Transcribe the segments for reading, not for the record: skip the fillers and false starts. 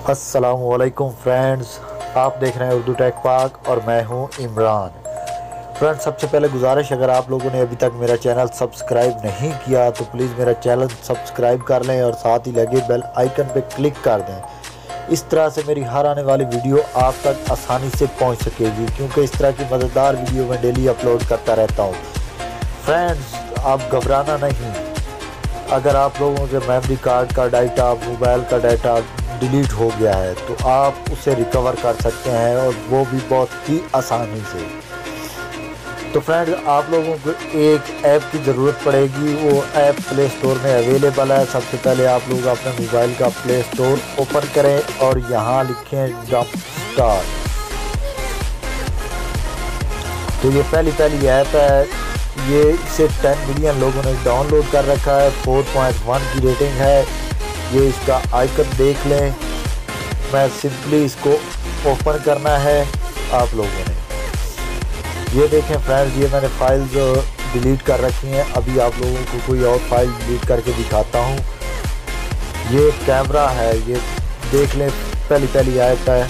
अस्सलामुअलैकुम फ्रेंड्स, आप देख रहे हैं उर्दू टेक पाक और मैं हूं इमरान। फ्रेंड्स, सबसे पहले गुजारिश, अगर आप लोगों ने अभी तक मेरा चैनल सब्सक्राइब नहीं किया तो प्लीज़ मेरा चैनल सब्सक्राइब कर लें और साथ ही लगे बेल आइकन पे क्लिक कर दें। इस तरह से मेरी हर आने वाली वीडियो आप तक आसानी से पहुंच सकेगी, क्योंकि इस तरह की मज़ेदार वीडियो मैं डेली अपलोड करता रहता हूँ। फ्रेंड्स, आप घबराना नहीं। अगर आप लोगों के मेमोरी कार्ड का डाटा, मोबाइल का डाटा डिलीट हो गया है तो आप उसे रिकवर कर सकते हैं, और वो भी बहुत ही आसानी से। तो फ्रेंड्स, आप लोगों को एक ऐप की ज़रूरत पड़ेगी। वो ऐप प्ले स्टोर में अवेलेबल है। सबसे पहले आप लोग अपने मोबाइल का प्ले स्टोर ओपन करें और यहाँ लिखें जंप स्टार। तो ये पहली ऐप है। ये इसे 10 मिलियन लोगों ने डाउनलोड कर रखा है। 4.1 की रेटिंग है। ये इसका आइकन देख लें। मैं सिंपली इसको ओपन करना है आप लोगों ने। ये देखें फ्रेंड्स, ये मैंने फाइल्स डिलीट कर रखी हैं। अभी आप लोगों को कोई और फाइल डिलीट करके दिखाता हूँ। ये कैमरा है, ये देख लें, पहली ऐप है।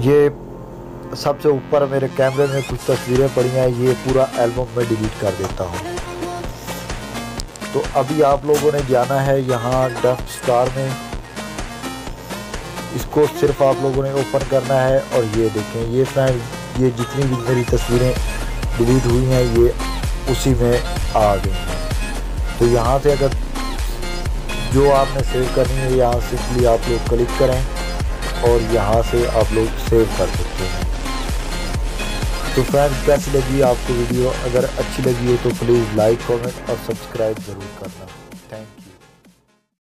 ये सबसे ऊपर मेरे कैमरे में कुछ तस्वीरें पड़ी हैं। ये पूरा एल्बम में डिलीट कर देता हूँ। तो अभी आप लोगों ने जाना है यहाँ जंप स्टार में। इसको सिर्फ आप लोगों ने ओपन करना है और ये देखें, ये फ्रेंड्स, ये जितनी भी मेरी तस्वीरें डिलीट हुई हैं ये उसी में आ गई हैं। तो यहाँ से अगर जो आपने सेव करनी है, यहाँ सिंपली आप लोग क्लिक करें और यहाँ से आप लोग सेव कर सकते हैं। तो फ्रेंड्स, कैसी लगी आपको वीडियो? अगर अच्छी लगी हो तो प्लीज़ लाइक, कमेंट और सब्सक्राइब ज़रूर करना। Thank you.